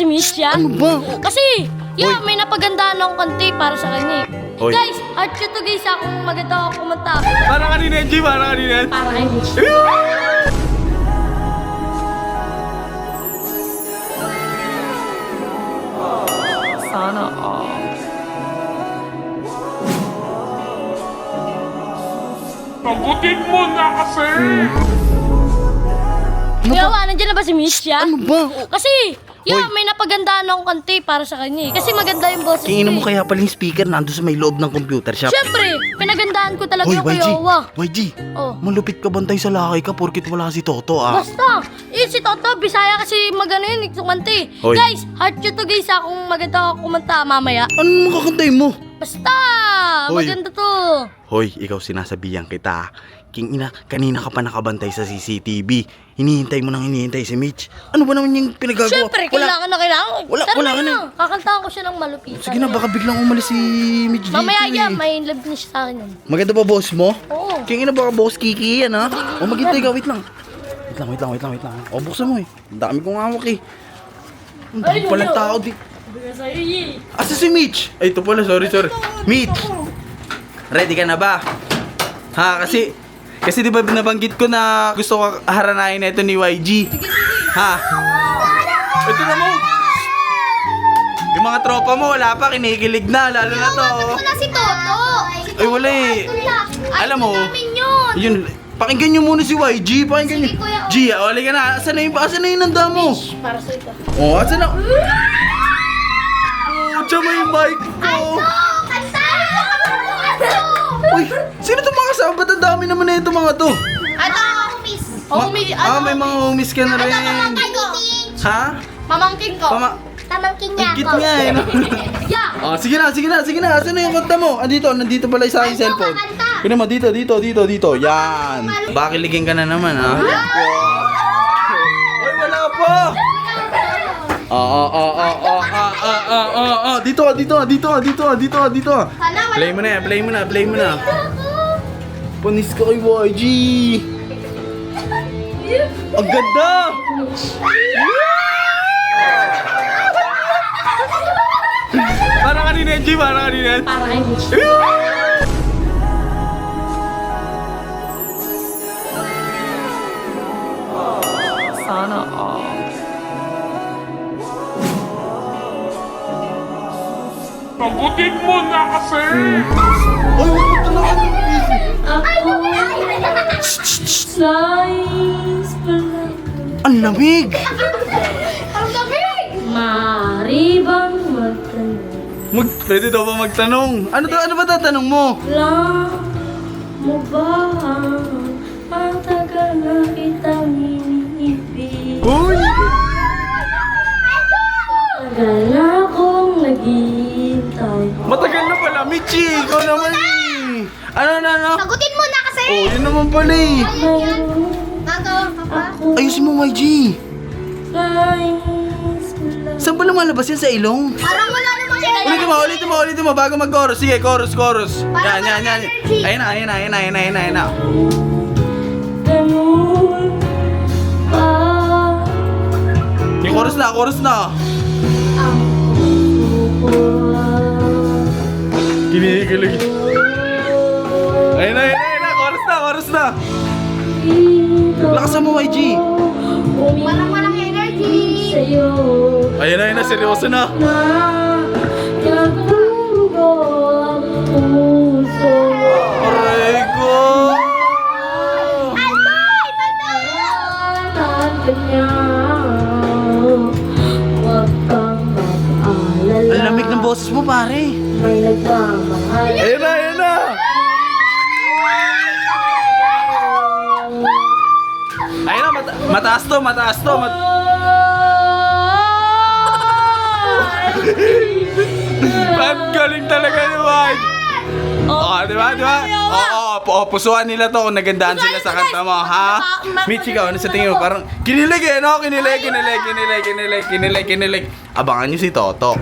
si Mitch yan? Ano ba? Kasi, may napagandaan akong kante para sa kanya eh. Hoy. Guys, art ko to guys kung maganda ako kumanta. Parang kanina yan, G. Parang kanina yan. Para kay Mitch. Sana Sagutin mo na kasi! Kuya, nandiyan na ba si Mitch yan? Ano ba? Kasi, Hoy. may napagandaan akong kante para sa kanya eh. Kasi maganda yung boses Kingin mo ko eh. kaya pala yung speaker nandun sa may loob ng computer shop. Siyempre, pinagandaan ko talaga Hoy, yung YG. Kuya Owa. YG. Oh. Malupit ka bantay sa lakay ka porkit wala si Toto ah. Basta, si Toto, Bisaya kasi magano yun, kumante. Hoy. Guys, heart nyo to guys kung maganda ako kumanta mamaya. Ano makakantay mo? Basta, Hoy. maganda to. Hoy, ikaw sinasabihan kita. King ina, kanina ka pa nakabantay sa CCTV. Hinihintay mo nang hinihintay si Mitch. Ano ba naman yung pinagagawa? Siyempre, kailangan na kailangan. Wala ka na. Kakantahan ko siya ng malupitan. Sige na, baka biglang umalis si Mitch dito Mamaya eh. yan, may love niya sa akin yan. Maganda ba boss mo? Oo. King ina, baka boss Kiki yan ha? O maghintay ka, wait lang. Wait lang. O buksan mo eh. Ang dami kong hawak eh. Ang dami Ay, palang wala. tao di. Bigay sa'yo eh. Asa si Mitch? Ay, ito pala, sorry. Mitch! Ready ka na ba? Ha, kasi di ba nabanggit ko na gusto ko haranain na ito ni YG? Ha? Ito na mo! Yung mga tropa mo, wala pa, kinikilig na, lalo na to. Wala si Toto. Ay, wala eh. Alam mo, Namin yun. yun, pakinggan nyo muna si YG, pakinggan nyo. Sige, Kuya. G, wala ka na, asan na yung nanda mo? Para sa ito. Oh, asan na? Oh, tsama yung mic ko. Uy, sino itong mga kasama? Ba't ang dami naman na itong mga to? Ano? Miss. May mga homies ka na rin. Pamangkin ko. Ha? Mamangkin ko. Tamangkin niya Igit ako. nga eh. No? Yeah. Oh, sige na. Asan na yung kanta mo? Nandito pala sa aking cellphone. kakanta? Pino mo, dito. Yan. Bakiligin ka na naman, ha? Uy, wala pa. Dito. Play mo na. Panis ka kay YG. Ang ganda! Parang kanina yan, G. Para kay Mitch. Sana Sagutin mo na kasi! Ay, wag mo talaga. Slice pala. Ang lamig! Ang lamig. Maaari bang magtanong? Pwede daw ba magtanong? Ano ba tatanong mo? Lang mo ba ang tagal na kitang iniibig? Uy! Tagal na akong naghihintay. Matagal na pala, Michi! Ikaw naman eh! Ano? Sagutin mo na kasi. Oh, yun naman pala eh! Ngayon Nagawa ka pa? ako Ayusin mo, YG! nais mo lang. Saan ba lumalabas yan sa ilong? Parang wala namang Ulitin mo, bago mag-chorus. Sige, chorus. Parang Yan. walang energy. Ayun na. Ganun pa Yung chorus na. ang puso Kinikilig. Ayun na, chorus na. Lakasan mo, YG. Parang walang energy. Sa'yo Ayun na, seryoso na. na nagdurugo ang puso. Aray ko! Tahan ka niya. Huwag kang mag-alala. Ang lamig ng boses mo, pare. May nagmamahal. Ayun na. Ayun na, mataas to. Ang galing talaga ni Mike. Di ba? Oo, pusuan nila to kung nagandaan sila sa kanta mo, ha? Mitch, ikaw, ano sa tingin mo? Parang kinilig eh, no? Kinilig. Abangan nyo si Toto.